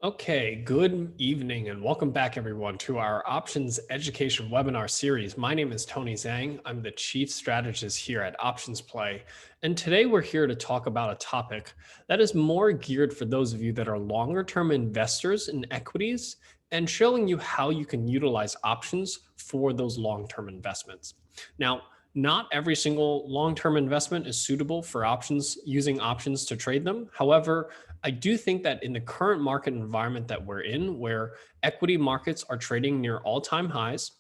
Okay, good evening and welcome back everyone to our options education webinar series. My name is Tony Zhang. I'm the chief strategist here at OptionsPlay. And today we're here to talk about a topic that is more geared for those of you that are longer term investors in equities and showing you how you can utilize options for those long-term investments. Now, not every single long-term investment is suitable for options using options to trade them. However, I do think that in the current market environment that we're in, where equity markets are trading near all time highs,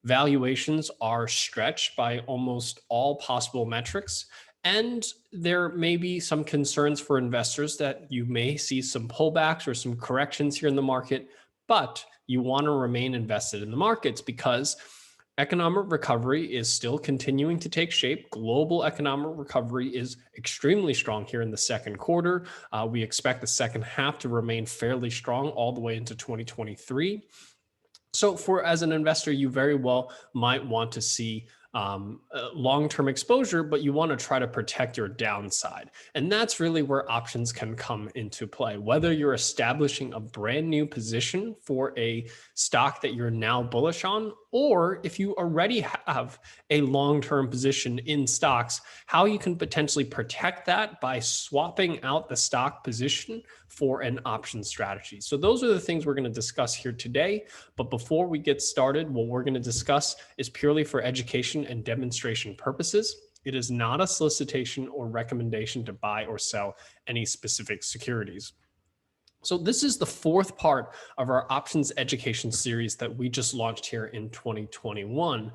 valuations are stretched by almost all possible metrics, and there may be some concerns for investors that you may see some pullbacks or some corrections here in the market, but you want to remain invested in the markets because economic recovery is still continuing to take shape. Global economic recovery is extremely strong here in the second quarter. We expect the second half to remain fairly strong all the way into 2023. So for as an investor, you very well might want to see long-term exposure, but you want to try to protect your downside. And that's really where options can come into play. Whether you're establishing a brand new position for a stock that you're now bullish on, or if you already have a long-term position in stocks, how you can potentially protect that by swapping out the stock position for an option strategy. So those are the things we're going to discuss here today. But before we get started, what we're going to discuss is purely for education and demonstration purposes. It is not a solicitation or recommendation to buy or sell any specific securities. So this is the fourth part of our options education series that we just launched here in 2021.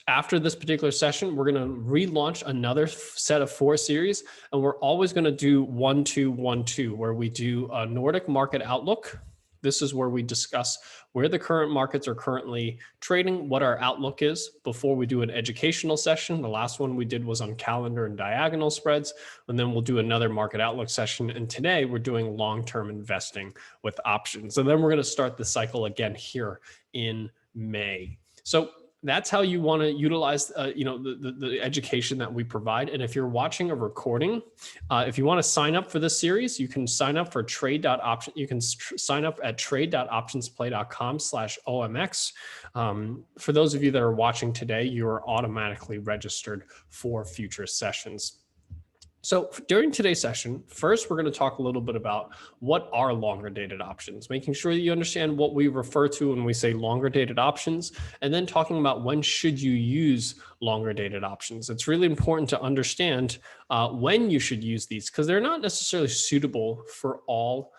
After this particular session, we're going to relaunch another set of 4 series, and we're always going to do 1, 2, 1, 2, where we do a Nordic market outlook. This is where we discuss where the current markets are currently trading, what our outlook is before we do an educational session. The last one we did was on calendar and diagonal spreads, and then we'll do another market outlook session. And today we're doing long-term investing with options. And then we're going to start the cycle again here in May. So that's how you want to utilize the education that we provide. And if you're watching a recording, if you want to sign up for this series, you can sign up for trade.option. You can sign up at trade.optionsplay.com/OMX. For those of you that are watching today, you are automatically registered for future sessions. So during today's session, first, we're going to talk a little bit about what are longer dated options, making sure that you understand what we refer to when we say longer dated options, and then talking about when should you use longer dated options. It's really important to understand when you should use these because they're not necessarily suitable for all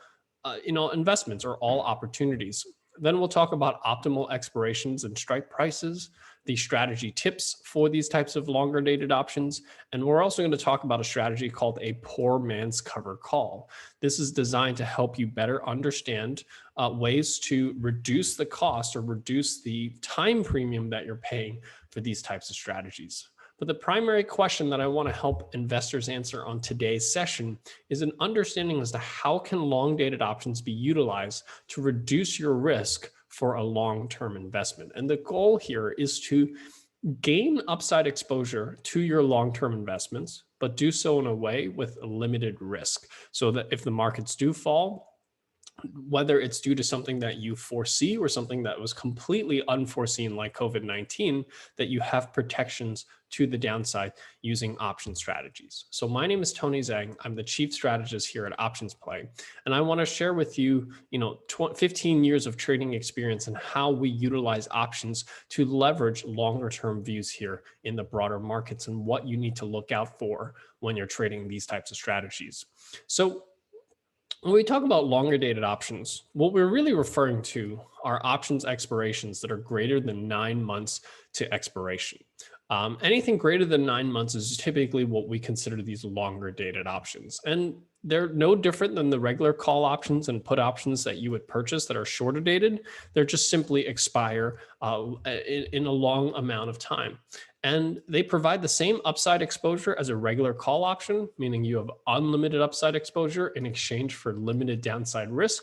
investments or all opportunities. Then we'll talk about optimal expirations and strike prices, the strategy tips for these types of longer dated options. And we're also going to talk about a strategy called a poor man's cover call. This is designed to help you better understand ways to reduce the cost or reduce the time premium that you're paying for these types of strategies. But the primary question that I want to help investors answer on today's session is an understanding as to how can long dated options be utilized to reduce your risk for a long-term investment. And the goal here is to gain upside exposure to your long-term investments, but do so in a way with limited risk so that if the markets do fall, whether it's due to something that you foresee or something that was completely unforeseen like COVID-19, that you have protections to the downside using option strategies. So my name is Tony Zhang. I'm the chief strategist here at OptionsPlay. And I want to share with you, 15 years of trading experience and how we utilize options to leverage longer term views here in the broader markets and what you need to look out for when you're trading these types of strategies. So when we talk about longer dated options, what we're really referring to are options expirations that are greater than 9 months to expiration. Anything greater than 9 months is typically what we consider these longer dated options. And they're no different than the regular call options and put options that you would purchase that are shorter dated. They're just simply expire in a long amount of time. And they provide the same upside exposure as a regular call option, meaning you have unlimited upside exposure in exchange for limited downside risk.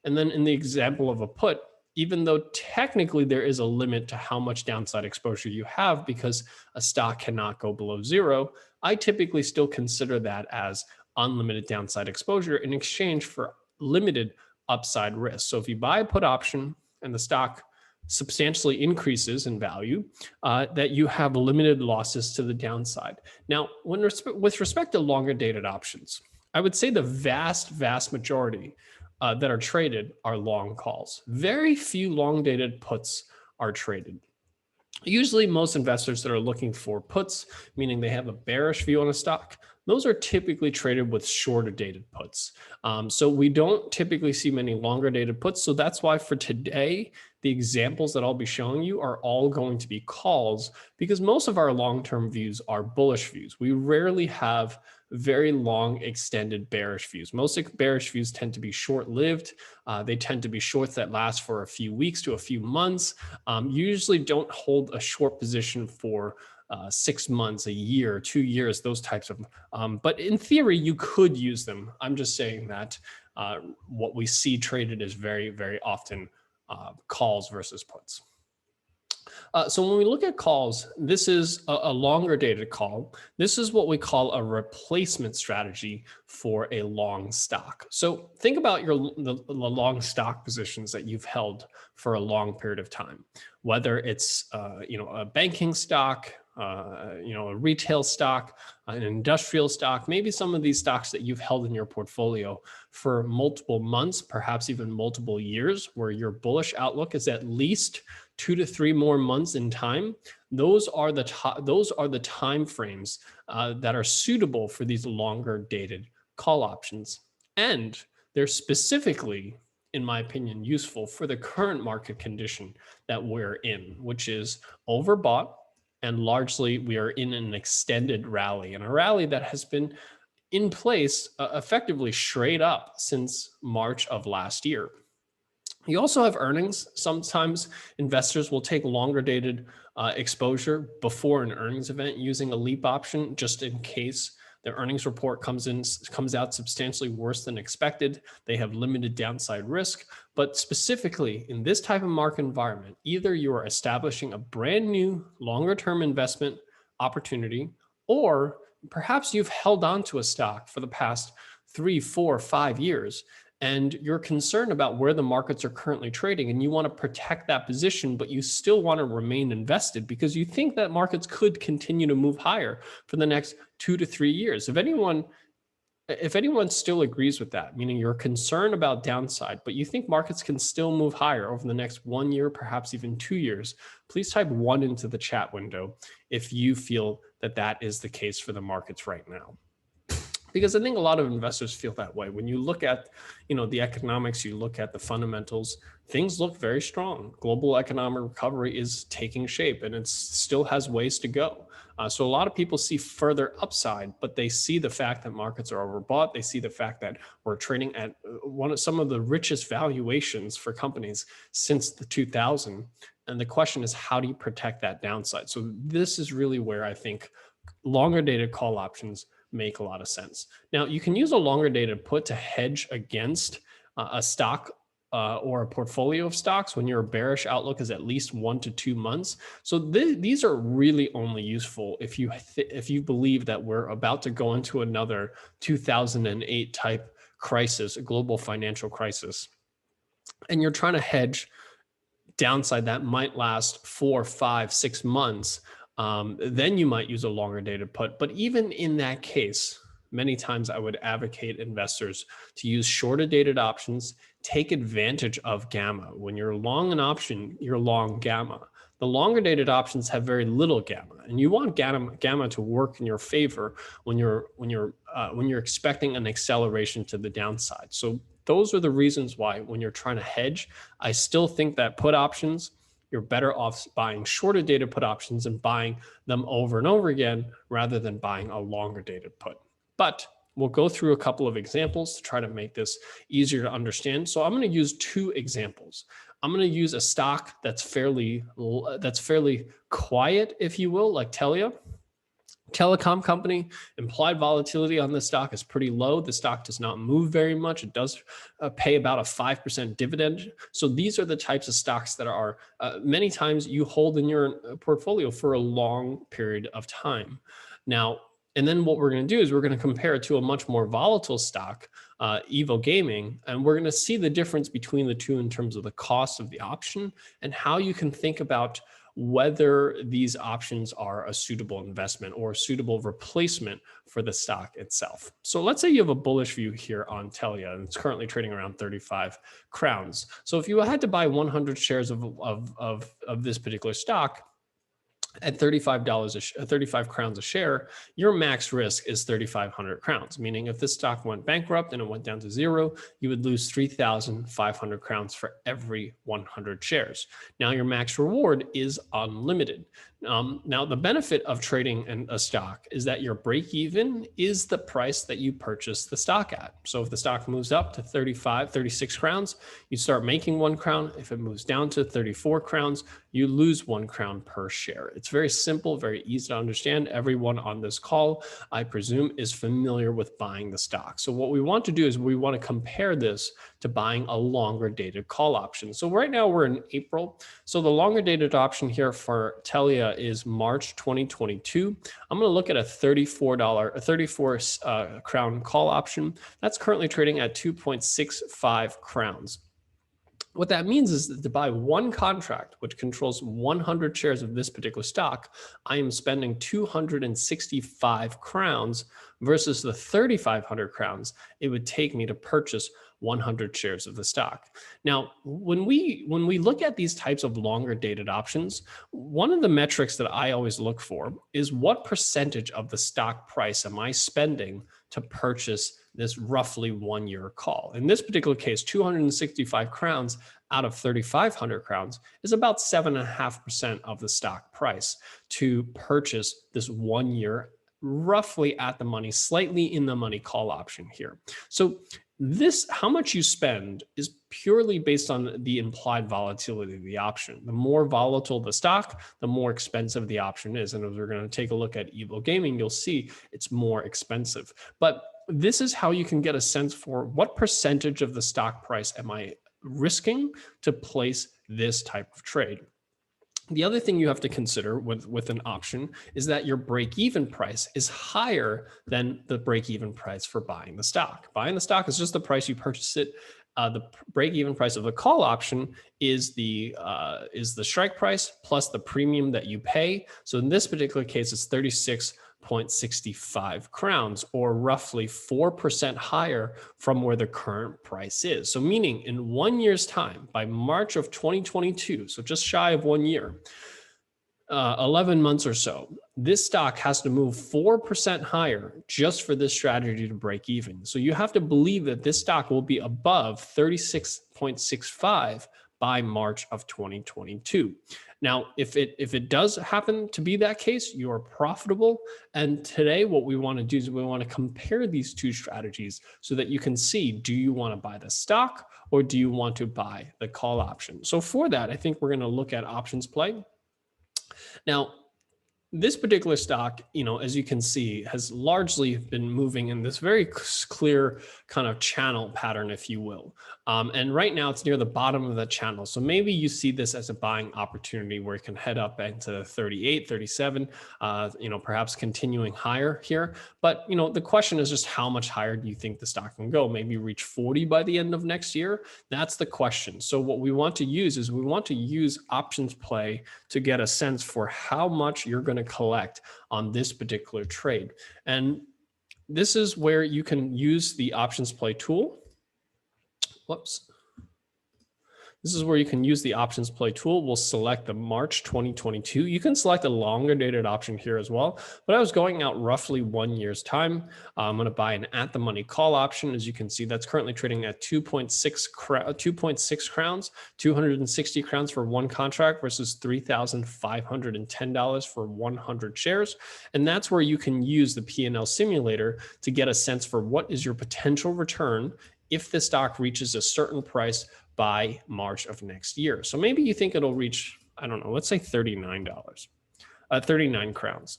And then in the example of a put, even though technically there is a limit to how much downside exposure you have because a stock cannot go below 0, I typically still consider that as unlimited downside exposure in exchange for limited upside risk. So if you buy a put option and the stock substantially increases in value, that you have limited losses to the downside. Now, with respect to longer dated options, I would say the vast majority that are traded are long calls. Very few long dated puts are traded. Usually most investors that are looking for puts, meaning they have a bearish view on a stock, those are typically traded with shorter dated puts. So we don't typically see many longer dated puts. So that's why for today, the examples that I'll be showing you are all going to be calls, because most of our long-term views are bullish views. We rarely have very long extended bearish views. Most bearish views tend to be short-lived. They tend to be shorts that last for a few weeks to a few months. You usually don't hold a short position for 6 months, a year, 2 years, those types of, but in theory, you could use them. I'm just saying that what we see traded is very often calls versus puts. So when we look at calls, this is a longer dated call. This is what we call a replacement strategy for a long stock. So think about the long stock positions that you've held for a long period of time, whether it's a banking stock, a retail stock, an industrial stock, maybe some of these stocks that you've held in your portfolio for multiple months, perhaps even multiple years, where your bullish outlook is at least 2 to 3 more months in time. Those are the time frames that are suitable for these longer dated call options, and they're specifically, in my opinion, useful for the current market condition that we're in, which is overbought. And largely, we are in an extended rally, and a rally that has been in place effectively straight up since March of last year. You also have earnings. Sometimes investors will take longer dated exposure before an earnings event using a leap option, just in case the earnings report comes out substantially worse than expected. They have limited downside risk. But specifically in this type of market environment, either you are establishing a brand new longer term investment opportunity, or perhaps you've held on to a stock for the past 3, 4, 5 years, and you're concerned about where the markets are currently trading, and you want to protect that position, but you still want to remain invested because you think that markets could continue to move higher for the next 2 to 3 years. If anyone still agrees with that, meaning you're concerned about downside, but you think markets can still move higher over the next 1 year, perhaps even 2 years, please type 1 into the chat window if you feel that that is the case for the markets right now. Because I think a lot of investors feel that way. When you look at, the economics, you look at the fundamentals, things look very strong. Global economic recovery is taking shape, and it still has ways to go. So a lot of people see further upside, but they see the fact that markets are overbought. They see the fact that we're trading at some of the richest valuations for companies since the 2000s. And the question is, how do you protect that downside? So this is really where I think longer dated call options make a lot of sense. Now, you can use a longer dated put to hedge against a stock or a portfolio of stocks when your bearish outlook is at least 1 to 2 months. So these are really only useful if you believe that we're about to go into another 2008 type crisis, a global financial crisis, and you're trying to hedge downside that might last 4, 5, 6 months. Then you might use a longer dated put. But even in that case, many times I would advocate investors to use shorter dated options, take advantage of gamma. When you're long an option, you're long gamma. The longer dated options have very little gamma, and you want gamma to work in your favor when you're expecting an acceleration to the downside. So those are the reasons why when you're trying to hedge, I still think that put options, you're better off buying shorter dated put options and buying them over and over again rather than buying a longer dated put. But we'll go through a couple of examples to try to make this easier to understand. So I'm going to use 2 examples. I'm going to use a stock that's fairly quiet, if you will, like telecom company. Implied volatility on this stock is pretty low. The stock does not move very much. It does pay about a 5% dividend. So these are the types of stocks that are many times you hold in your portfolio for a long period of time. Now, And then what we're going to do is we're going to compare it to a much more volatile stock, Evo Gaming, and we're going to see the difference between the two in terms of the cost of the option and how you can think about whether these options are a suitable investment or a suitable replacement for the stock itself. So let's say you have a bullish view here on Telia, and it's currently trading around 35 crowns. So if you had to buy 100 shares of this particular stock, at $35 crowns a share, your max risk is 3,500 crowns, meaning if this stock went bankrupt and it went down to zero, you would lose 3,500 crowns for every 100 shares. Now your max reward is unlimited. Now the benefit of trading a stock is that your break even is the price that you purchase the stock at. So if the stock moves up to 36 crowns, you start making 1 crown. If it moves down to 34 crowns, you lose 1 crown per share. It's very simple, very easy to understand. Everyone on this call, I presume, is familiar with buying the stock. So what we want to do is we want to compare this to buying a longer dated call option. So right now we're in April. So the longer dated option here for Telia is March 2022. I'm going to look at a $34 crown call option. That's currently trading at 2.65 crowns. What that means is that to buy 1 contract, which controls 100 shares of this particular stock, I am spending 265 crowns versus the 3,500 crowns it would take me to purchase 100 shares of the stock. Now, when we look at these types of longer dated options, one of the metrics that I always look for is what percentage of the stock price am I spending to purchase this roughly 1-year call. In this particular case, 265 crowns out of 3,500 crowns is about 7.5% of the stock price to purchase this 1-year, roughly at the money, slightly in the money call option here. So this, how much you spend, is purely based on the implied volatility of the option. The more volatile the stock, the more expensive the option is. And as we're going to take a look at Evo Gaming, you'll see it's more expensive. But this is how you can get a sense for what percentage of the stock price am I risking to place this type of trade. The other thing you have to consider with an option is that your break-even price is higher than the break-even price for buying the stock. Buying the stock is just the price you purchase it. The break-even price of the call option is the strike price plus the premium that you pay. So in this particular case, it's 36.65 crowns, or roughly 4% higher from where the current price is. So meaning in 1 year's time, by March of 2022, so just shy of 1 year, 11 months or so, this stock has to move 4% higher just for this strategy to break even. So you have to believe that this stock will be above 36.65 by March of 2022. Now, if it does happen to be that case, you are profitable. And today, what we want to do is we want to compare these two strategies so that you can see, do you want to buy the stock or do you want to buy the call option? So for that, I think we're going to look at OptionsPlay. Now, this particular stock, as you can see, has largely been moving in this very clear kind of channel pattern, if you will. And right now it's near the bottom of the channel. So maybe you see this as a buying opportunity where it can head up into 38, 37, perhaps continuing higher here. But, the question is just how much higher do you think the stock can go? Maybe reach 40 by the end of next year? That's the question. So what we want to use is OptionsPlay to get a sense for how much you're going to collect on this particular trade. And this is where you can use the OptionsPlay tool. This is where you can use the OptionsPlay tool. We'll select the March 2022. You can select a longer dated option here as well, but I was going out roughly 1 year's time. I'm going to buy an at the money call option. As you can see, that's currently trading at 2.6 crowns, 260 crowns for 1 contract versus $3,510 for 100 shares. And that's where you can use the P&L simulator to get a sense for what is your potential return if the stock reaches a certain price by March of next year. So maybe you think it'll reach, I don't know, let's say $39, 39 crowns.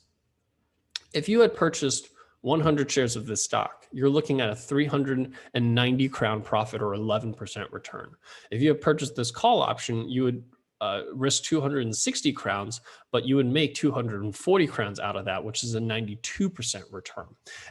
If you had purchased 100 shares of this stock, you're looking at a 390 crown profit or 11% return. If you have purchased this call option, you would risk 260 crowns, but you would make 240 crowns out of that, which is a 92% return.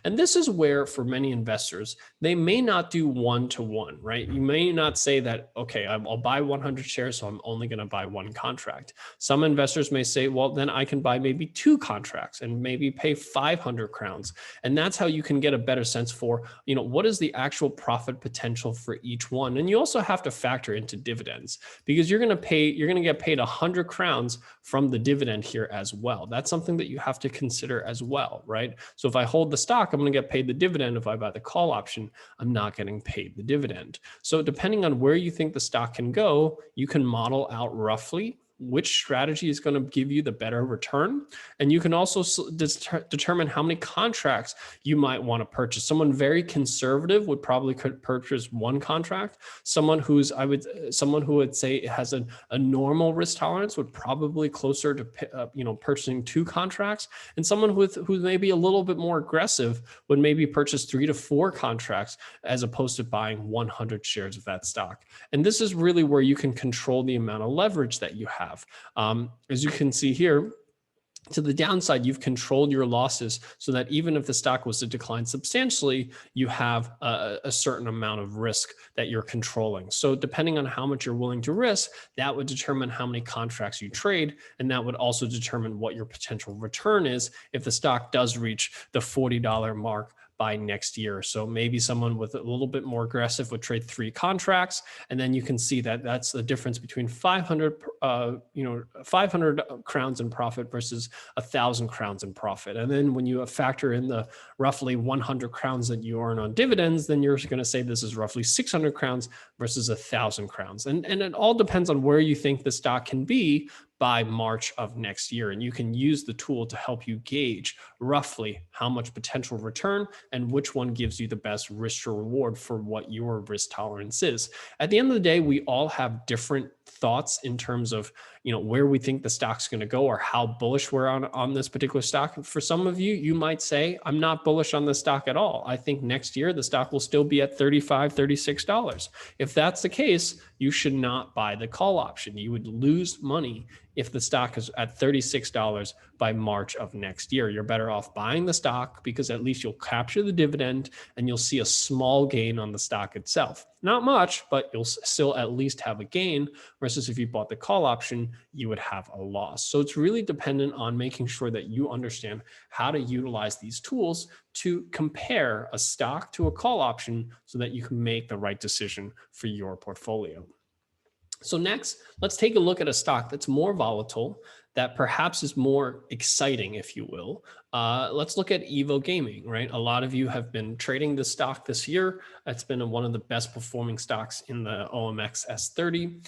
And this is where, for many investors, they may not do one-to-one, right? You may not say that, okay, I'll buy 100 shares, so I'm only going to buy one contract. Some investors may say, well, then I can buy maybe two contracts and maybe pay 500 crowns. And that's how you can get a better sense for, what is the actual profit potential for each one. And you also have to factor into dividends, because you're going to get paid 100 crowns from the dividend here as well. That's something that you have to consider as well, right? So if I hold the stock, I'm going to get paid the dividend. If I buy the call option, I'm not getting paid the dividend. So depending on where you think the stock can go, you can model out roughly which strategy is going to give you the better return. And you can also determine how many contracts you might want to purchase. Someone very conservative would probably purchase one contract. Someone who would say has a normal risk tolerance would probably closer to purchasing two contracts. And someone who may be a little bit more aggressive would maybe purchase 3 to 4 contracts as opposed to buying 100 shares of that stock. And this is really where you can control the amount of leverage that you have. As you can see here, to the downside, you've controlled your losses so that even if the stock was to decline substantially, you have a certain amount of risk that you're controlling. So depending on how much you're willing to risk, that would determine how many contracts you trade. And that would also determine what your potential return is if the stock does reach the $40 mark by next year. So maybe someone with a little bit more aggressive would trade 3 contracts, and then you can see that that's the difference between 500 crowns in profit versus 1,000 crowns in profit. And then when you factor in the roughly 100 crowns that you earn on dividends, then you're going to say this is roughly 600 crowns versus 1,000 crowns. And it all depends on where you think the stock can be by March of next year. And you can use the tool to help you gauge roughly how much potential return and which one gives you the best risk to reward for what your risk tolerance is. At the end of the day, we all have different thoughts in terms of where we think the stock's going to go or how bullish we're on this particular stock. For some of you, you might say, I'm not bullish on the stock at all. I think next year the stock will still be at $35, $36. If that's the case, you should not buy the call option. You would lose money if the stock is at $36 by March of next year. You're better off buying the stock because at least you'll capture the dividend and you'll see a small gain on the stock itself. Not much, but you'll still at least have a gain, versus if you bought the call option, you would have a loss. So it's really dependent on making sure that you understand how to utilize these tools to compare a stock to a call option so that you can make the right decision for your portfolio. So next, let's take a look at a stock that's more volatile, that perhaps is more exciting, if you will. Let's look at Evo Gaming, right? A lot of you have been trading this stock this year. It's been one of the best performing stocks in the OMX S30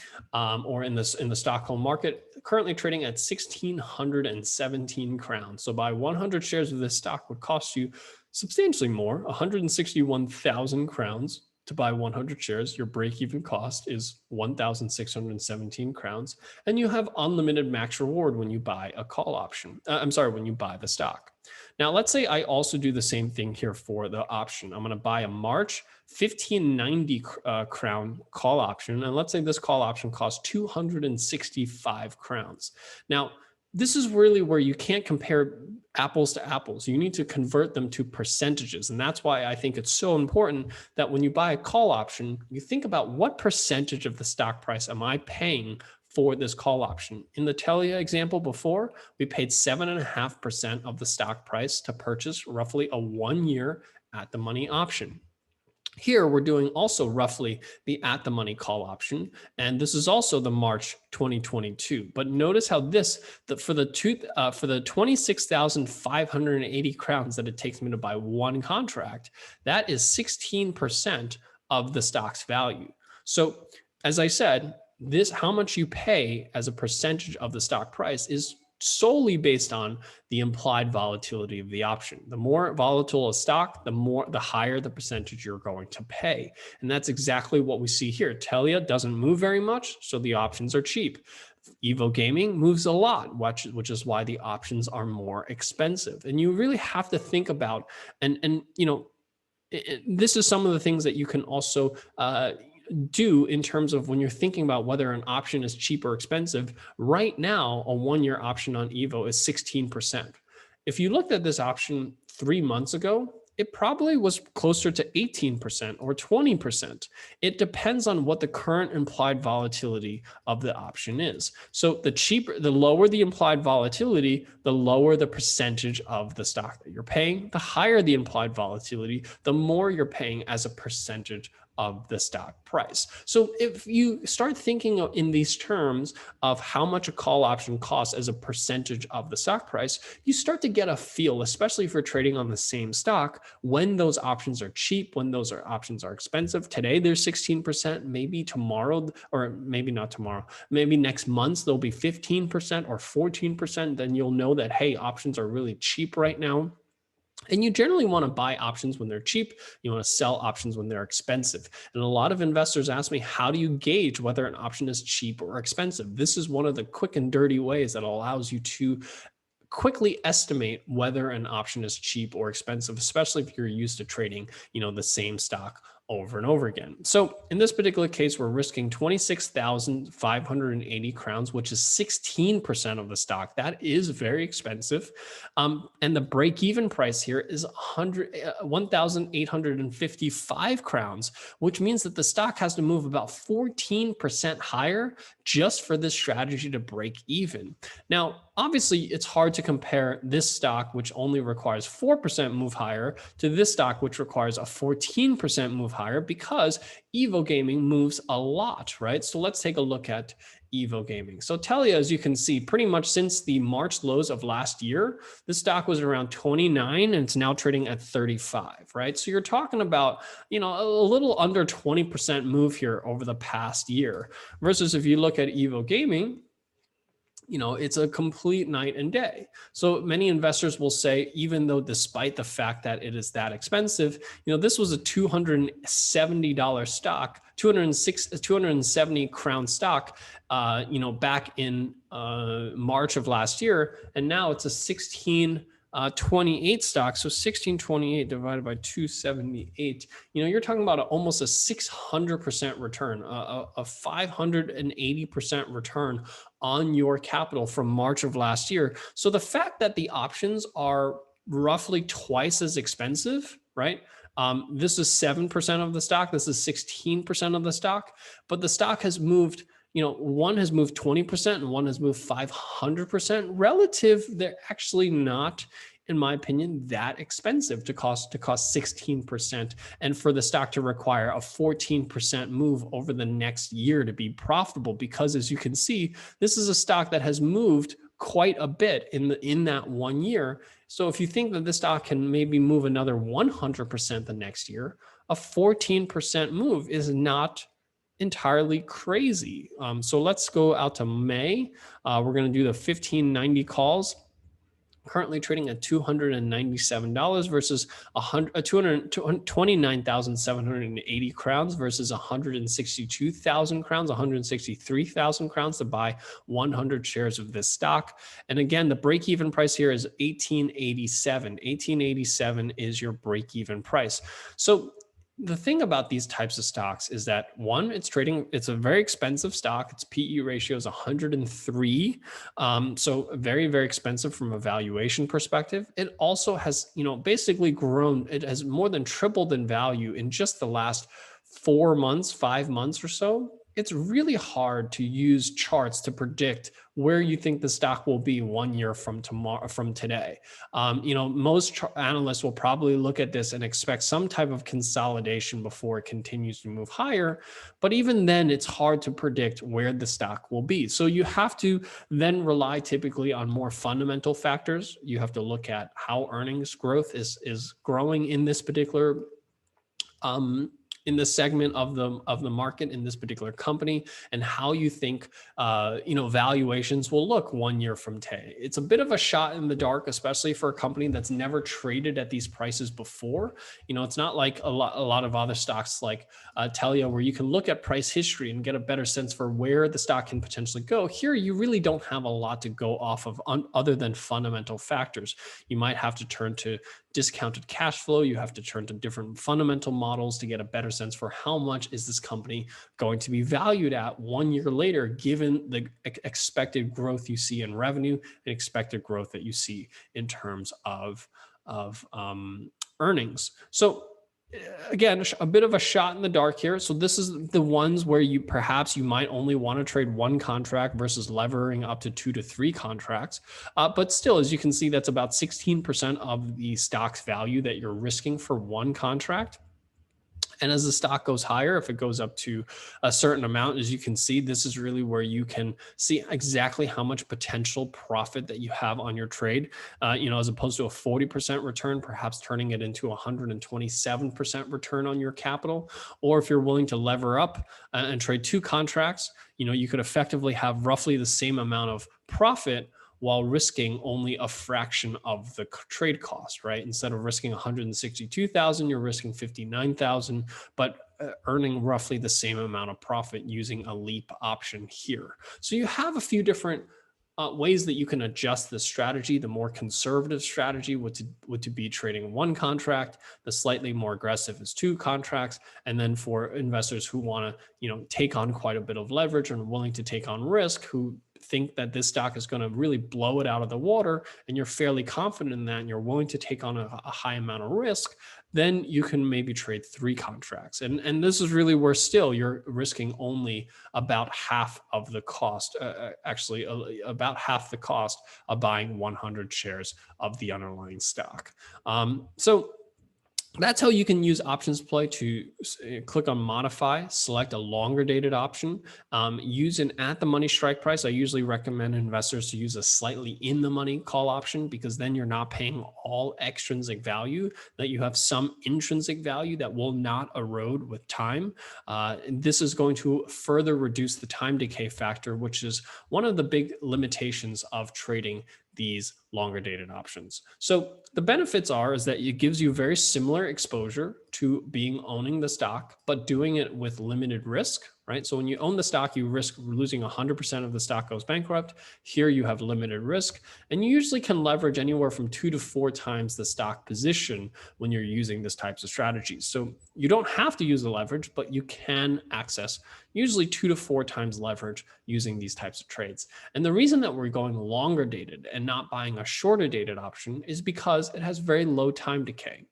or in the Stockholm market, currently trading at 1,617 crowns. So buy 100 shares of this stock would cost you substantially more, 161,000 crowns. To buy 100 shares, your break-even cost is 1,617 crowns, and you have unlimited max reward when you buy a call option. When you buy the stock. Now, let's say I also do the same thing here for the option. I'm going to buy a March 1590 crown call option, and let's say this call option costs 265 crowns. Now, this is really where you can't compare apples to apples. You need to convert them to percentages. And that's why I think it's so important that when you buy a call option, you think about what percentage of the stock price am I paying for this call option. In the Telia example before, we paid 7.5% of the stock price to purchase roughly a 1-year at the money option. Here, we're doing also roughly the at the money call option, and this is also the March 2022. But notice how for the 26,580 crowns that it takes me to buy one contract, that is 16% of the stock's value. So, as I said, how much you pay as a percentage of the stock price is solely based on the implied volatility of the option. The more volatile a stock, the higher the percentage you're going to pay. And that's exactly what we see here. Telia doesn't move very much, so the options are cheap. Evo Gaming moves a lot, which is why the options are more expensive. And you really have to think about, this is some of the things that you can also do in terms of when you're thinking about whether an option is cheap or expensive. Right now, a 1-year option on Evo is 16%. If you looked at this option 3 months ago, it probably was closer to 18% or 20%. It depends on what the current implied volatility of the option is. So the lower the implied volatility, the lower the percentage of the stock that you're paying. The higher the implied volatility, the more you're paying as a percentage of the stock price. So if you start thinking in these terms of how much a call option costs as a percentage of the stock price, you start to get a feel, especially if you're trading on the same stock, when those options are cheap, when those options are expensive. Today, they're 16%, maybe tomorrow, or maybe not tomorrow, maybe next month, they'll be 15% or 14%. Then you'll know that, hey, options are really cheap right now. And you generally want to buy options when they're cheap. You want to sell options when they're expensive. And a lot of investors ask me, how do you gauge whether an option is cheap or expensive? This is one of the quick and dirty ways that allows you to quickly estimate whether an option is cheap or expensive, especially if you're used to trading, the same stock over and over again. So in this particular case, we're risking 26,580 crowns, which is 16% of the stock. That is very expensive. And the break-even price here is 1,855 crowns, which means that the stock has to move about 14% higher just for this strategy to break even. Now, obviously, it's hard to compare this stock, which only requires 4% move higher, to this stock, which requires a 14% move higher, because Evo Gaming moves a lot, right? So let's take a look at Evo Gaming. So Telia, as you can see, pretty much since the March lows of last year, the stock was around 29 and it's now trading at 35, right? So you're talking about, a little under 20% move here over the past year, versus if you look at Evo Gaming, it's a complete night and day. So many investors will say, even though despite the fact that it is that expensive, this was a $270 stock, 270 crown stock, back in March of last year. And now it's a 1628 stock. So 1628 divided by 278, you're talking about almost a 600% return, a 580% return on your capital from March of last year. So the fact that the options are roughly twice as expensive, right? This is 7% of the stock. This is 16% of the stock, but the stock has moved, one has moved 20% and one has moved 500%. Relative, they're actually not, in my opinion, that expensive to cost 16%, and for the stock to require a 14% move over the next year to be profitable. Because as you can see, this is a stock that has moved quite a bit in that 1 year. So if you think that this stock can maybe move another 100% the next year, a 14% move is not entirely crazy. So let's go out to May. We're going to do the 1590 calls. Currently trading at $297 versus 29,780 crowns versus 162,000 crowns, 163,000 crowns to buy 100 shares of this stock. And again, the break-even price here is 1887. 1887 is your break-even price. So the thing about these types of stocks is that, one, it's a very expensive stock. Its PE ratio is 103. So very, very expensive from a valuation perspective. It also has, basically grown. It has more than tripled in value in just the last 4 months, 5 months or so. It's really hard to use charts to predict where you think the stock will be 1 year from today. Most analysts will probably look at this and expect some type of consolidation before it continues to move higher. But even then, it's hard to predict where the stock will be. So you have to then rely typically on more fundamental factors. You have to look at how earnings growth is growing in this particular in the segment of the market in this particular company, and how you think valuations will look 1 year from today. It's a bit of a shot in the dark, especially for a company that's never traded at these prices before. It's not like a lot of other stocks like Telia, where you can look at price history and get a better sense for where the stock can potentially go. Here, you really don't have a lot to go off of other than fundamental factors. You might have to turn to discounted cash flow. You have to turn to different fundamental models to get a better sense for how much is this company going to be valued at 1 year later, given the expected growth you see in revenue and expected growth that you see in terms of earnings. So again, a bit of a shot in the dark here. So this is the ones where you might only want to trade one contract versus levering up to 2 to 3 contracts. But still, as you can see, that's about 16% of the stock's value that you're risking for one contract. And as the stock goes higher, if it goes up to a certain amount, as you can see, this is really where you can see exactly how much potential profit that you have on your trade. As opposed to a 40% return, perhaps turning it into 127% return on your capital. Or if you're willing to lever up and trade 2 contracts, you could effectively have roughly the same amount of profit while risking only a fraction of the trade cost, right? Instead of risking 162,000, you're risking 59,000, but earning roughly the same amount of profit using a leap option here. So you have a few different ways that you can adjust the strategy. The more conservative strategy would to be trading 1 contract. The slightly more aggressive is 2 contracts. And then for investors who want to, take on quite a bit of leverage and willing to take on risk, who think that this stock is going to really blow it out of the water, and you're fairly confident in that, and you're willing to take on a high amount of risk, then you can maybe trade 3 contracts. And this is really where still you're risking only about half of the cost, about half the cost of buying 100 shares of the underlying stock. So that's how you can use OptionsPlay to click on modify, select a longer dated option, use an at the money strike price. I usually recommend investors to use a slightly in the money call option, because then you're not paying all extrinsic value, that you have some intrinsic value that will not erode with time. And this is going to further reduce the time decay factor, which is one of the big limitations of trading these longer dated options. So the benefits is that it gives you very similar exposure to owning the stock, but doing it with limited risk, right? So when you own the stock, you risk losing 100% of the stock goes bankrupt. Here you have limited risk, and you usually can leverage anywhere from 2 to 4 times the stock position when you're using this types of strategies. So you don't have to use the leverage, but you can access usually 2 to 4 times leverage using these types of trades. And the reason that we're going longer dated and not buying a shorter dated option is because it has very low time decay.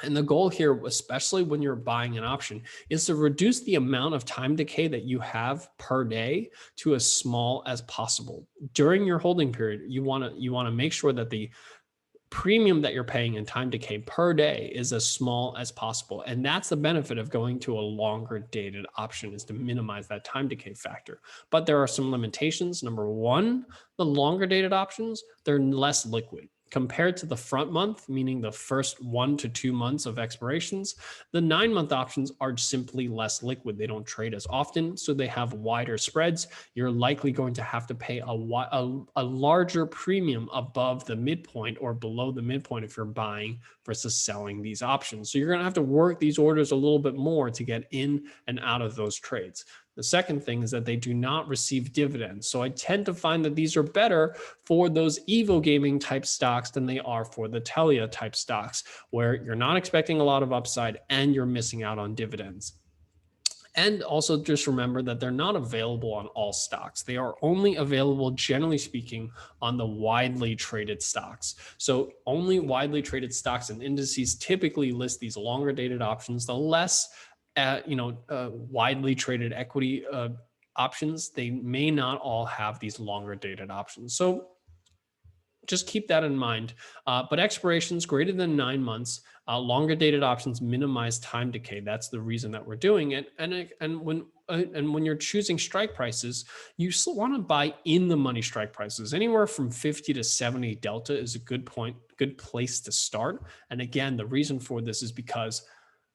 And the goal here, especially when you're buying an option, is to reduce the amount of time decay that you have per day to as small as possible. During your holding period, you want to make sure that the premium that you're paying in time decay per day is as small as possible. And that's the benefit of going to a longer dated option, is to minimize that time decay factor. But there are some limitations. Number one, the longer dated options, they're less liquid. Compared to the front month, meaning the first 1 to 2 months of expirations, the 9-month options are simply less liquid. They don't trade as often, so they have wider spreads. You're likely going to have to pay a larger premium above the midpoint or below the midpoint if you're buying versus selling these options. So you're going to have to work these orders a little bit more to get in and out of those trades. The second thing is that they do not receive dividends. So I tend to find that these are better for those Evo gaming type stocks than they are for the Telia type stocks, where you're not expecting a lot of upside and you're missing out on dividends. And also just remember that they're not available on all stocks. They are only available, generally speaking, on the widely traded stocks. So only widely traded stocks and indices typically list these longer dated options. The less widely traded equity options, they may not all have these longer dated options. So just keep that in mind. But expirations greater than 9 months, longer dated options minimize time decay. That's the reason that we're doing it. And when you're choosing strike prices, you still want to buy in the money strike prices. Anywhere from 50 to 70 delta is a good place to start. And again, the reason for this is because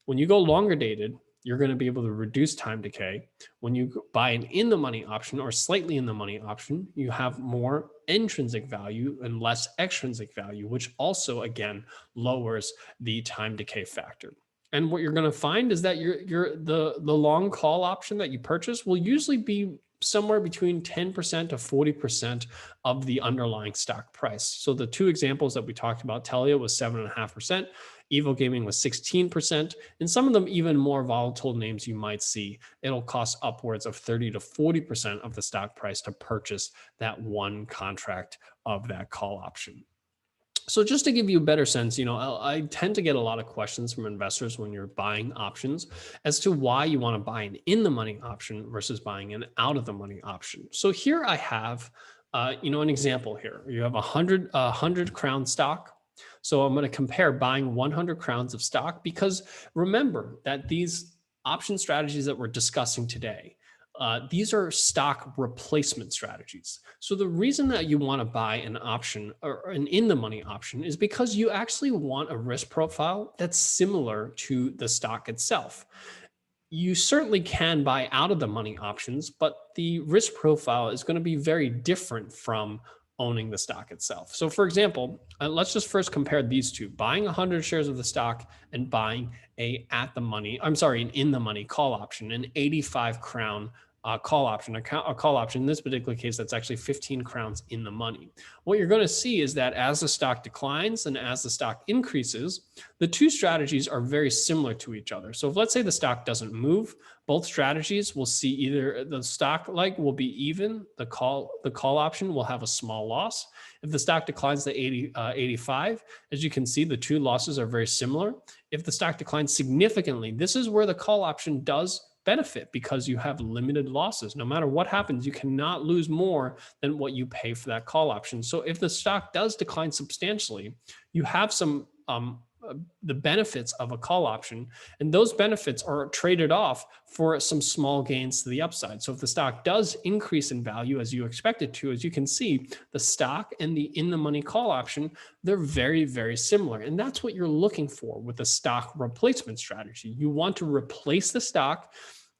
when you go longer dated, you're going to be able to reduce time decay. When you buy an in the money option or slightly in the money option, you have more intrinsic value and less extrinsic value, which also, again, lowers the time decay factor. And what you're going to find is that the long call option that you purchase will usually be somewhere between 10% to 40% of the underlying stock price. So the two examples that we talked about, Telia was 7.5%, Evo Gaming was 16%, and some of them even more volatile names you might see, it'll cost upwards of 30 to 40% of the stock price to purchase that one contract of that call option. So just to give you a better sense, I tend to get a lot of questions from investors when you're buying options as to why you want to buy an in the money option versus buying an out of the money option. So here I have, an example here. You have a hundred crown stock. So I'm going to compare buying 100 crowns of stock, because remember that these option strategies that we're discussing today, these are stock replacement strategies. So the reason that you want to buy an option or an in the money option is because you actually want a risk profile that's similar to the stock itself. You certainly can buy out of the money options, but the risk profile is going to be very different from owning the stock itself. So for example, let's just first compare these two, buying 100 shares of the stock and buying an in the money call option, an 85 crown call option, a call option. In this particular case, that's actually 15 crowns in the money. What you're going to see is that as the stock declines and as the stock increases, the two strategies are very similar to each other. So if let's say the stock doesn't move, both strategies will see either the stock leg will be even, the call option will have a small loss. If the stock declines to 85, as you can see, the two losses are very similar. If the stock declines significantly, this is where the call option does benefit, because you have limited losses. No matter what happens, you cannot lose more than what you pay for that call option. So if the stock does decline substantially, you have some the benefits of a call option, and those benefits are traded off for some small gains to the upside. So if the stock does increase in value as you expect it to, as you can see, the stock and the in the money call option, they're very, very similar. And that's what you're looking for with a stock replacement strategy. You want to replace the stock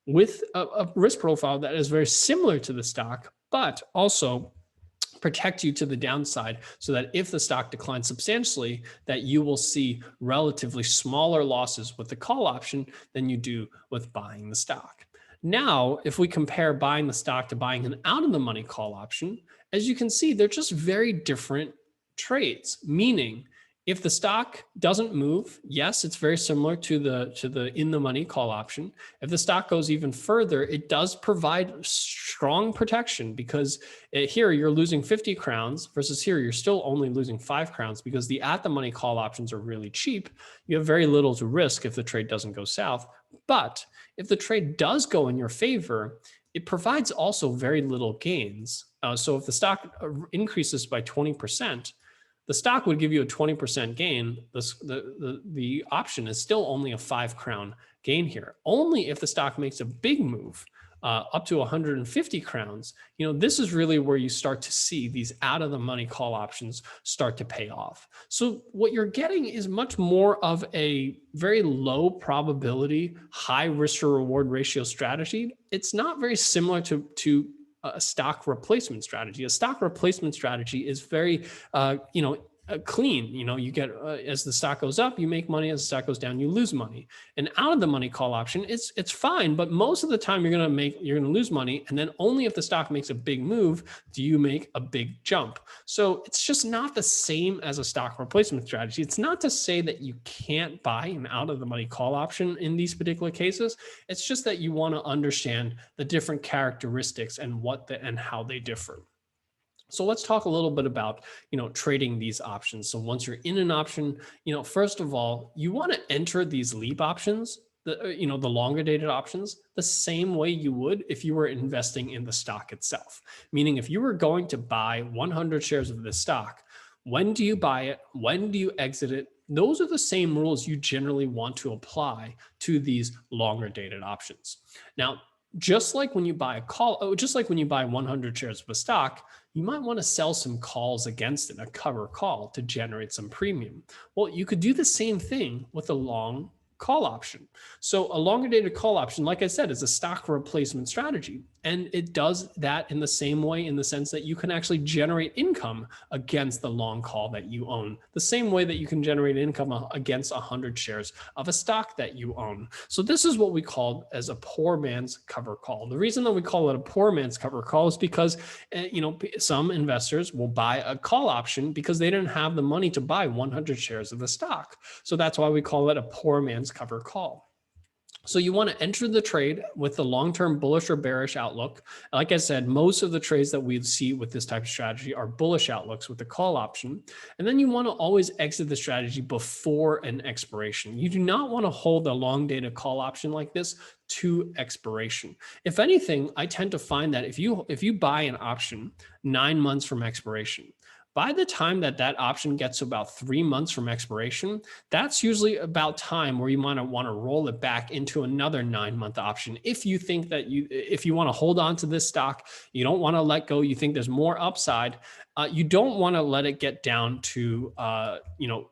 with a risk profile that is very similar to the stock, but also protect you to the downside, so that if the stock declines substantially, that you will see relatively smaller losses with the call option than you do with buying the stock. Now, if we compare buying the stock to buying an out of the money call option, as you can see, they're just very different trades, meaning if the stock doesn't move, yes, it's very similar to the in the money call option. If the stock goes even further, it does provide strong protection, because here you're losing 50 crowns versus here you're still only losing 5 crowns, because the at the money call options are really cheap. You have very little to risk if the trade doesn't go south. But if the trade does go in your favor, it provides also very little gains. So if the stock increases by 20%, the stock would give you a 20% gain. The option is still only a 5 crown gain here. Only if the stock makes a big move up to 150 crowns, this is really where you start to see these out of the money call options start to pay off. So what you're getting is much more of a very low probability, high risk to reward ratio strategy. It's not very similar to a stock replacement strategy. A stock replacement strategy is very, clean. You get as the stock goes up, you make money. As the stock goes down, you lose money. And out of the money call option, it's fine, but most of the time you're going to lose money, and then only if the stock makes a big move do you make a big jump. So it's just not the same as a stock replacement strategy. It's not to say that you can't buy an out of the money call option in these particular cases. It's just that you want to understand the different characteristics and how they differ. So let's talk a little bit about, trading these options. So once you're in an option, first of all, you want to enter these leap options, the longer dated options, the same way you would if you were investing in the stock itself. Meaning if you were going to buy 100 shares of this stock, when do you buy it? When do you exit it? Those are the same rules you generally want to apply to these longer dated options. Now, just like when you buy 100 shares of a stock, you might want to sell some calls against it, a cover call, to generate some premium. Well, you could do the same thing with a long call option. So a longer dated call option, like I said, is a stock replacement strategy. And it does that in the same way, in the sense that you can actually generate income against the long call that you own, the same way that you can generate income against 100 shares of a stock that you own. So this is what we call as a poor man's cover call. The reason that we call it a poor man's cover call is because some investors will buy a call option because they didn't have the money to buy 100 shares of the stock. So that's why we call it a poor man's cover call. So you want to enter the trade with the long-term bullish or bearish outlook. Like I said, most of the trades that we see with this type of strategy are bullish outlooks with the call option. And then you want to always exit the strategy before an expiration. You do not want to hold a long dated call option like this to expiration. If anything, I tend to find that if you buy an option 9 months from expiration, by the time that option gets to about 3 months from expiration, that's usually about time where you might want to roll it back into another 9-month option. If you think that if you want to hold on to this stock, you don't want to let go, you think there's more upside, you don't want to let it get down to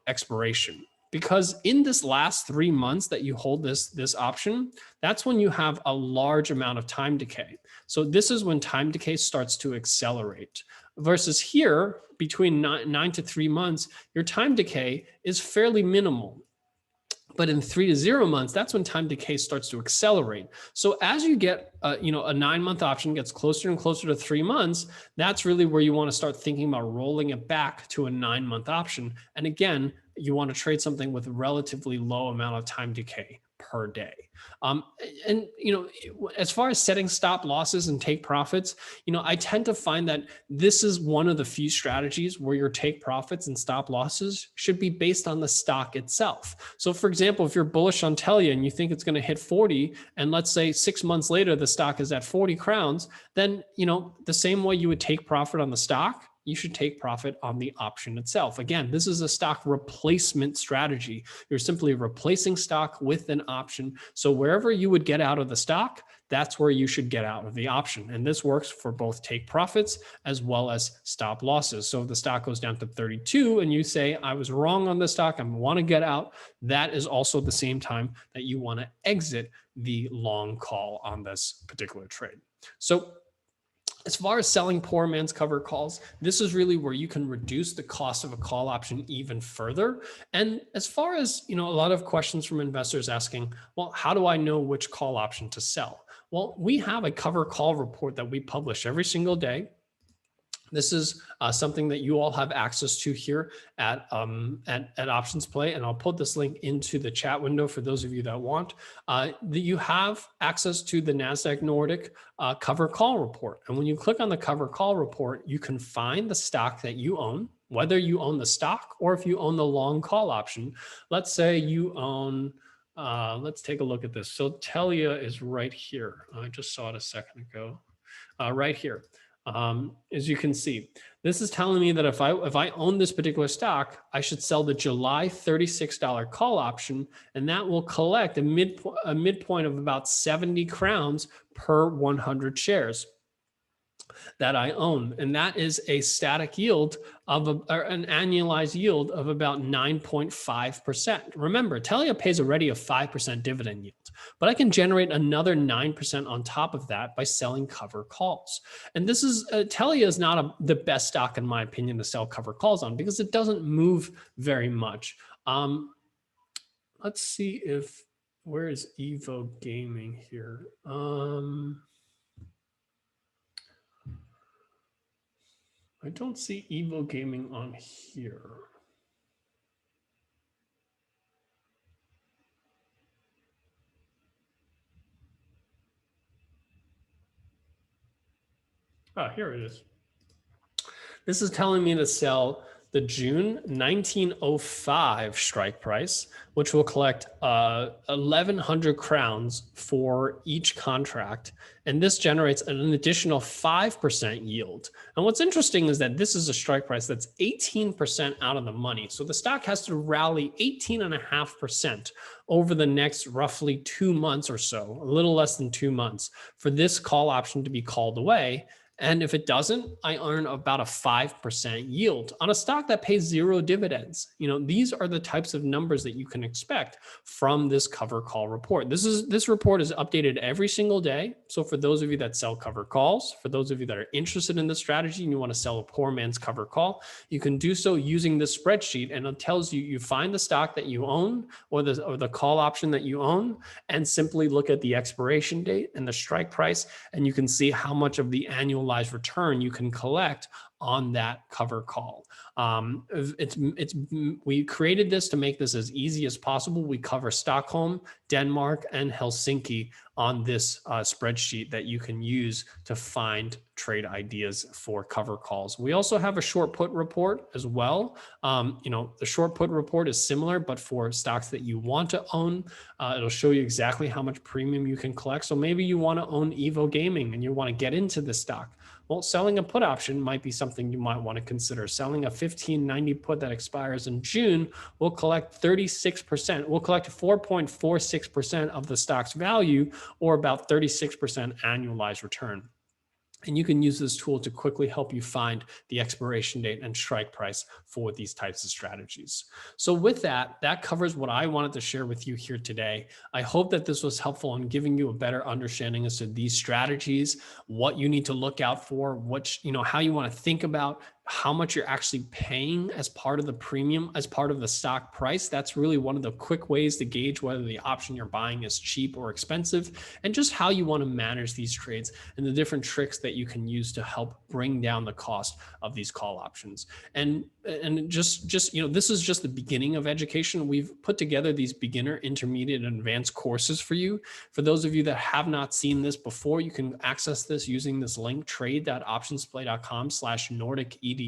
expiration. Because in this last 3 months that you hold this option, that's when you have a large amount of time decay. So this is when time decay starts to accelerate. Versus here, between 9 to 3 months, your time decay is fairly minimal. But in 3 to 0 months, that's when time decay starts to accelerate. So as you get, a 9-month option gets closer and closer to 3 months, that's really where you want to start thinking about rolling it back to a 9-month option. And again, you want to trade something with a relatively low amount of time decay per day. As far as setting stop losses and take profits, I tend to find that this is one of the few strategies where your take profits and stop losses should be based on the stock itself. So for example, if you're bullish on Telia and you think it's going to hit 40, and let's say 6 months later, the stock is at 40 crowns, then, the same way you would take profit on the stock, you should take profit on the option itself. Again, this is a stock replacement strategy. You're simply replacing stock with an option. So wherever you would get out of the stock, that's where you should get out of the option. And this works for both take profits as well as stop losses. So if the stock goes down to 32 and you say, I was wrong on this stock, I want to get out, that is also the same time that you want to exit the long call on this particular trade. So as far as selling poor man's cover calls, this is really where you can reduce the cost of a call option even further. And as far as, a lot of questions from investors asking, well, how do I know which call option to sell? Well, we have a cover call report that we publish every single day. This is something that you all have access to here at OptionsPlay, and I'll put this link into the chat window for those of you that want. You have access to the NASDAQ Nordic cover call report. And when you click on the cover call report, you can find the stock that you own, whether you own the stock or if you own the long call option. Let's say you own, let's take a look at this. So Telia is right here. I just saw it a second ago, right here. As you can see, this is telling me that if I own this particular stock, I should sell the July $36 call option, and that will collect a midpoint of about 70 crowns per 100 shares that I own. And that is a static yield of an annualized yield of about 9.5%. Remember, Telia pays already a 5% dividend yield, but I can generate another 9% on top of that by selling cover calls. And this is, Telia is not the best stock in my opinion to sell cover calls on because it doesn't move very much. Let's see where is Evo Gaming here? I don't see Evo Gaming on here. Here it is. This is telling me to sell the June 1905 strike price, which will collect 1,100 crowns for each contract. And this generates an additional 5% yield. And what's interesting is that this is a strike price that's 18% out of the money. So the stock has to rally 18.5% over the next roughly 2 months or so, a little less than 2 months, for this call option to be called away. And if it doesn't, I earn about a 5% yield on a stock that pays 0 dividends. These are the types of numbers that you can expect from this cover call report. This report is updated every single day. So for those of you that sell cover calls, for those of you that are interested in the strategy and you want to sell a poor man's cover call, you can do so using this spreadsheet, and it tells you find the stock that you own or the call option that you own, and simply look at the expiration date and the strike price, and you can see how much of the annualized return you can collect on that cover call. We created this to make this as easy as possible. We cover Stockholm, Denmark, and Helsinki on this spreadsheet that you can use to find trade ideas for cover calls. We also have a short put report as well. The short put report is similar, but for stocks that you want to own. It'll show you exactly how much premium you can collect. So maybe you want to own Evo Gaming and you want to get into the stock. Well, selling a put option might be something you might want to consider. Selling a 1590 put that expires in June will collect 36%. We'll collect 4.46% of the stock's value, or about 36% annualized return. And you can use this tool to quickly help you find the expiration date and strike price for these types of strategies. So with that covers what I wanted to share with you here today. I hope that this was helpful in giving you a better understanding as to these strategies, what you need to look out for, how you want to think about how much you're actually paying as part of the premium, as part of the stock price. That's really one of the quick ways to gauge whether the option you're buying is cheap or expensive, and just how you want to manage these trades and the different tricks that you can use to help bring down the cost of these call options. And just this is just the beginning of education. We've put together these beginner, intermediate, and advanced courses for you. For those of you that have not seen this before, you can access this using this link, trade.optionsplay.com/NordicEDU,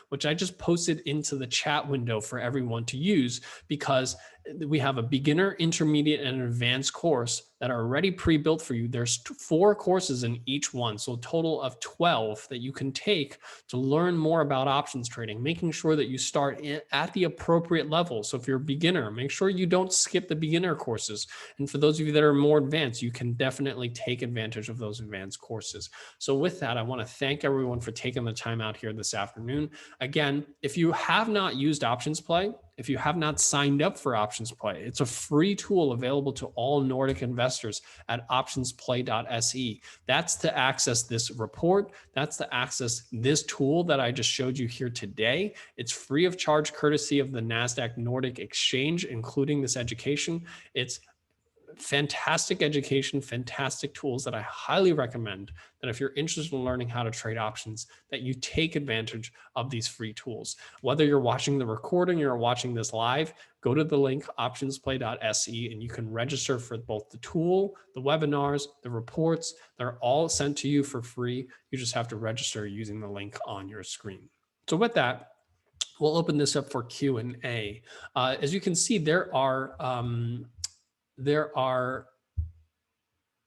which I just posted into the chat window for everyone to use, because we have a beginner, intermediate, and advanced course that are already pre-built for you. There's 4 courses in each one, so a total of 12 that you can take to learn more about options trading, making sure that you start at the appropriate level. So if you're a beginner, make sure you don't skip the beginner courses. And for those of you that are more advanced, you can definitely take advantage of those advanced courses. So with that, I want to thank everyone for taking the time out here this afternoon. Again, if you have not used OptionsPlay, if you have not signed up for OptionsPlay, it's a free tool available to all Nordic investors at optionsplay.se. That's to access this report. That's to access this tool that I just showed you here today. It's free of charge, courtesy of the NASDAQ Nordic Exchange, including this education. It's fantastic education, fantastic tools that I highly recommend that if you're interested in learning how to trade options, that you take advantage of these free tools. Whether you're watching the recording or watching this live, go to the link optionsplay.se and you can register for both the tool, the webinars, the reports. They're all sent to you for free. You just have to register using the link on your screen. So with that, we'll open this up for Q&A. As you can see, there are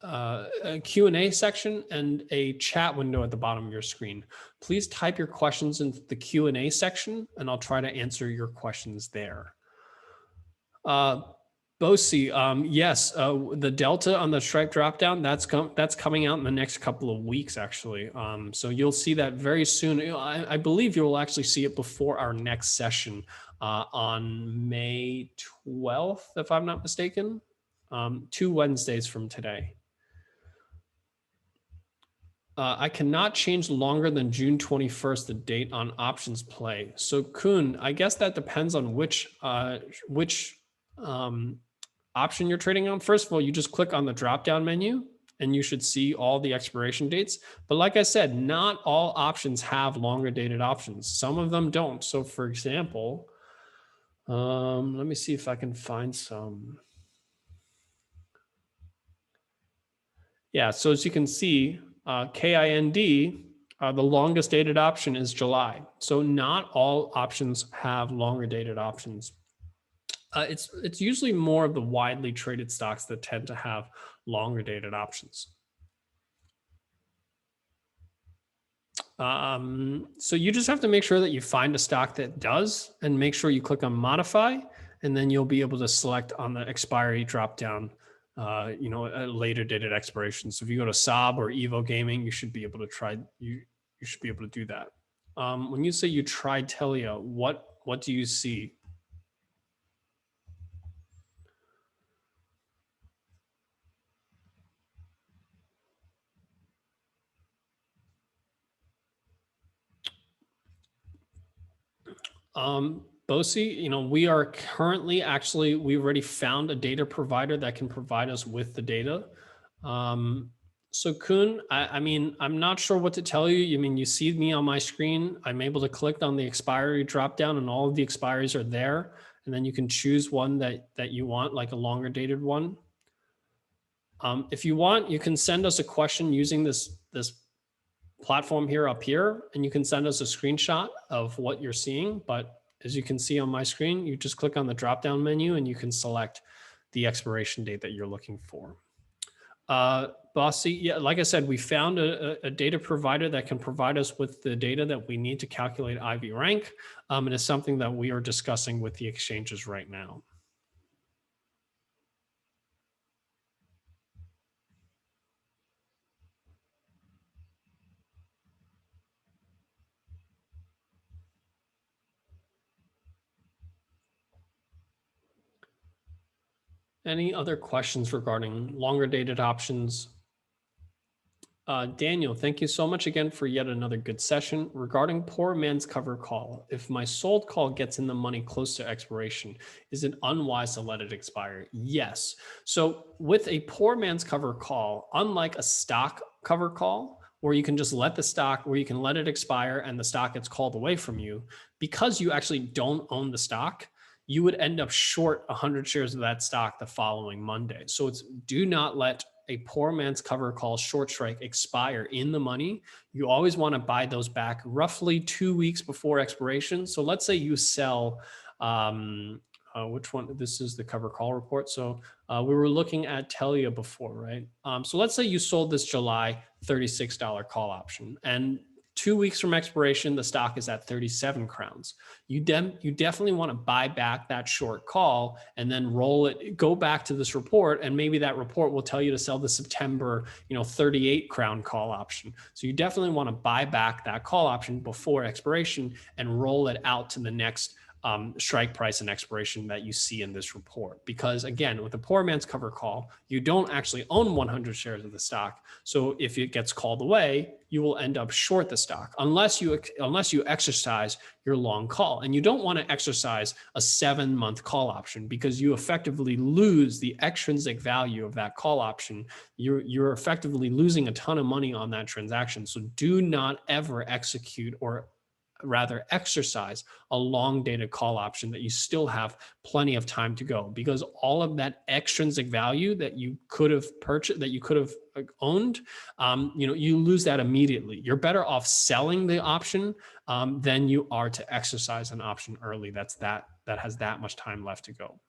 a Q&A section and a chat window at the bottom of your screen. Please type your questions into the Q&A section and I'll try to answer your questions there. Bosi, yes, the delta on the strike dropdown, that's coming out in the next couple of weeks, actually. So you'll see that very soon. I believe you will actually see it before our next session on May 12th, if I'm not mistaken. 2 Wednesdays from today. I cannot change longer than June 21st, the date on OptionsPlay. So Kuhn, I guess that depends on which option you're trading on. First of all, you just click on the drop-down menu and you should see all the expiration dates. But like I said, not all options have longer dated options. Some of them don't. So for example, let me see if I can find some. Yeah, so as you can see, KIND, the longest dated option is July. So not all options have longer dated options. It's usually more of the widely traded stocks that tend to have longer dated options. So you just have to make sure that you find a stock that does, and make sure you click on modify, and then you'll be able to select on the expiry drop down later dated expiration. So if you go to Sob or Evo Gaming, you should be able to you should be able to do that. When you say you tried Telia, what do you see? Bosi, we are currently we've already found a data provider that can provide us with the data. So Kun, I mean, I'm not sure what to tell you. I mean, you see me on my screen. I'm able to click on the expiry drop down and all of the expiries are there. And then you can choose one that you want, like a longer dated one. If you want, you can send us a question using this platform here up here, and you can send us a screenshot of what you're seeing. But as you can see on my screen, you just click on the drop-down menu and you can select the expiration date that you're looking for. Bossy, yeah, like I said, we found a data provider that can provide us with the data that we need to calculate IV rank. And it's something that we are discussing with the exchanges right now. Any other questions regarding longer dated options? Daniel, thank you so much again for yet another good session. Regarding poor man's cover call, if my sold call gets in the money close to expiration, is it unwise to let it expire? Yes. So with a poor man's cover call, unlike a stock cover call, where you can just let the stock, where you can let it expire and the stock gets called away from you, because you actually don't own the stock, you would end up short 100 shares of that stock the following Monday. So it's do not let a poor man's cover call short strike expire in the money. You always want to buy those back roughly 2 weeks before expiration. So let's say you sell, which one? This is the cover call report. So we were looking at Telia before, right? So let's say you sold this July $36 call option, and 2 weeks from expiration, the stock is at 37 crowns. You definitely want to buy back that short call and then roll it, go back to this report, and maybe that report will tell you to sell the September, 38 crown call option. So you definitely want to buy back that call option before expiration and roll it out to the next strike price and expiration that you see in this report. Because again, with a poor man's cover call, you don't actually own 100 shares of the stock. So if it gets called away, you will end up short the stock unless you exercise your long call. And you don't want to exercise a 7-month call option because you effectively lose the extrinsic value of that call option. You're effectively losing a ton of money on that transaction. So do not ever execute, or rather exercise, a long dated call option that you still have plenty of time to go, because all of that extrinsic value that you could have purchased, that you could have owned, you lose that immediately. You're better off selling the option than you are to exercise an option early that has that much time left to go.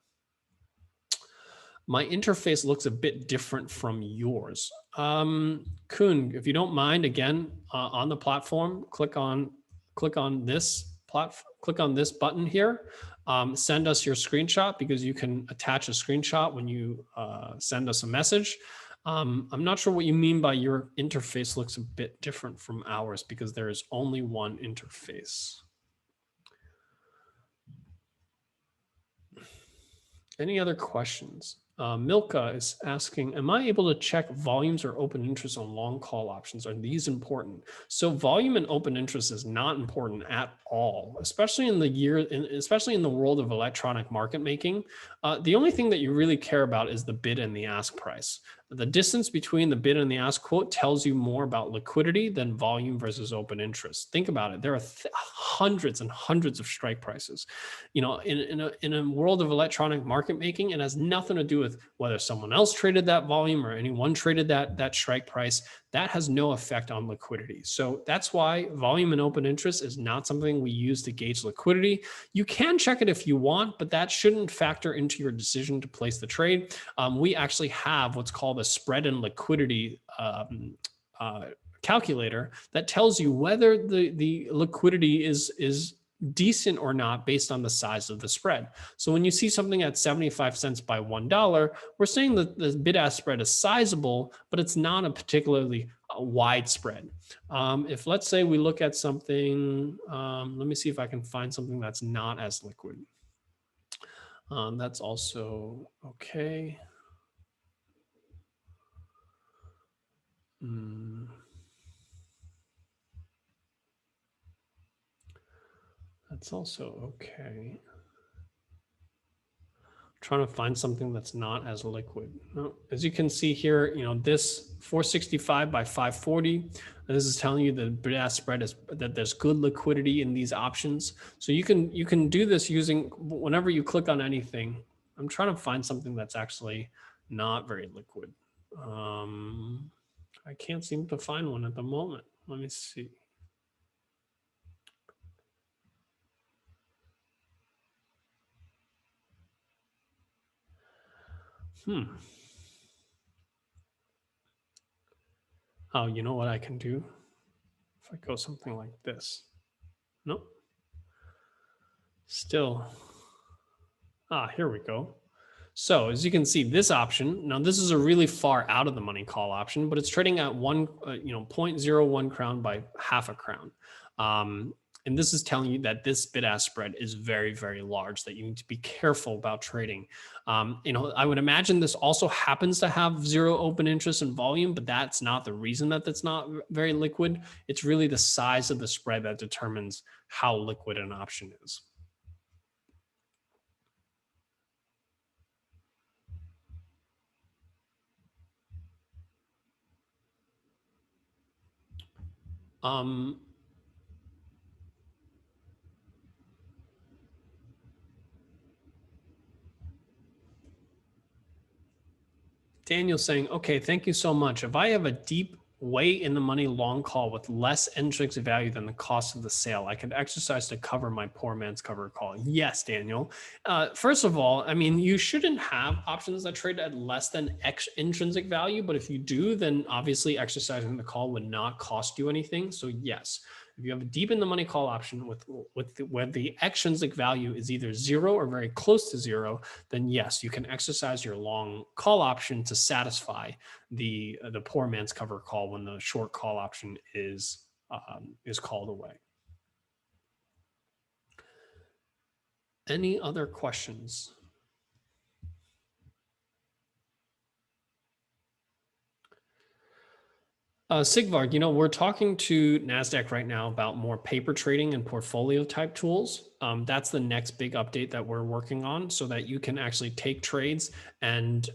My interface looks a bit different from yours. Kun, if you don't mind, again, on the platform, click on this button here. Send us your screenshot, because you can attach a screenshot when you send us a message. I'm not sure what you mean by your interface looks a bit different from ours, because there is only one interface. Any other questions? Milka is asking, am I able to check volumes or open interest on long call options? Are these important? So volume and open interest is not important at all, especially in the world of electronic market making. The only thing that you really care about is the bid and the ask price. The distance between the bid and the ask quote tells you more about liquidity than volume versus open interest. Think about it. There are hundreds and hundreds of strike prices. In a world of electronic market making, it has nothing to do with whether someone else traded that volume or anyone traded that strike price. That has no effect on liquidity. So that's why volume and open interest is not something we use to gauge liquidity. You can check it if you want, but that shouldn't factor into your decision to place the trade. We actually have what's called a spread and liquidity calculator that tells you whether the liquidity is decent or not based on the size of the spread. So when you see something at 75 cents by $1, we're saying that the bid ask spread is sizable, but it's not a particularly wide spread. If let's say we look at something, let me see if I can find something that's not as liquid. That's also okay. That's also okay. Trying to find something that's not as liquid. Well, as you can see here, this 465 by 540, this is telling you the bid ask spread is that there's good liquidity in these options. So you can do this using, whenever you click on anything. I'm trying to find something that's actually not very liquid. I can't seem to find one at the moment. Let me see. Oh, you know what I can do? If I go something like this. Nope. Still. Here we go. So as you can see, this option, now this is a really far out of the money call option, but it's trading at 0.01 crown by half a crown. And this is telling you that this bid ask spread is very, very large, that you need to be careful about trading. I would imagine this also happens to have zero open interest and volume, but that's not the reason that it's not very liquid. It's really the size of the spread that determines how liquid an option is. Daniel saying, okay, thank you so much. If I have a deep way in the money long call with less intrinsic value than the cost of the sale, I could exercise to cover my poor man's cover call. Yes, Daniel. First of all, I mean, you shouldn't have options that trade at less than X intrinsic value, but if you do, then obviously exercising the call would not cost you anything. So yes, if you have a deep in the money call option where the extrinsic value is either zero or very close to zero, then yes, you can exercise your long call option to satisfy the poor man's cover call when the short call option is called away. Any other questions? Sigvard, we're talking to NASDAQ right now about more paper trading and portfolio type tools. That's the next big update that we're working on so that you can actually take trades and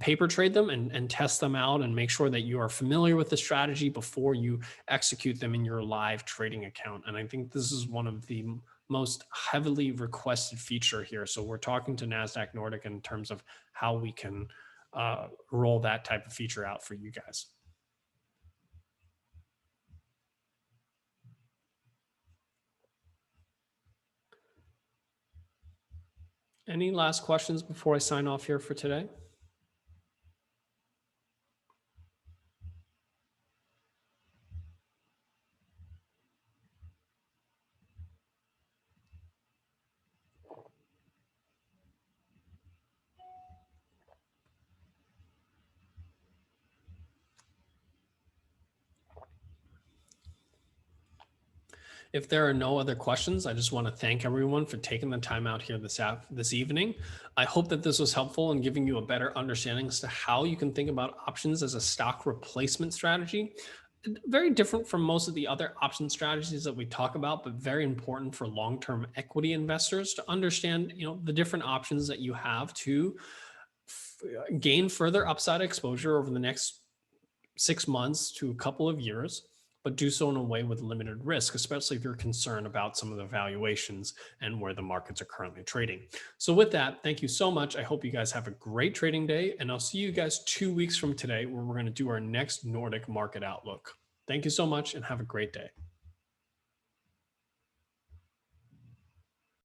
paper trade them and test them out and make sure that you are familiar with the strategy before you execute them in your live trading account. And I think this is one of the most heavily requested feature here. So we're talking to NASDAQ Nordic in terms of how we can roll that type of feature out for you guys. Any last questions before I sign off here for today? If there are no other questions, I just want to thank everyone for taking the time out here this evening. I hope that this was helpful in giving you a better understanding as to how you can think about options as a stock replacement strategy. Very different from most of the other option strategies that we talk about, but very important for long-term equity investors to understand, the different options that you have to gain further upside exposure over the next 6 months to a couple of years, but do so in a way with limited risk, especially if you're concerned about some of the valuations and where the markets are currently trading. So with that, thank you so much. I hope you guys have a great trading day, and I'll see you guys 2 weeks from today where we're going to do our next Nordic market outlook. Thank you so much and have a great day.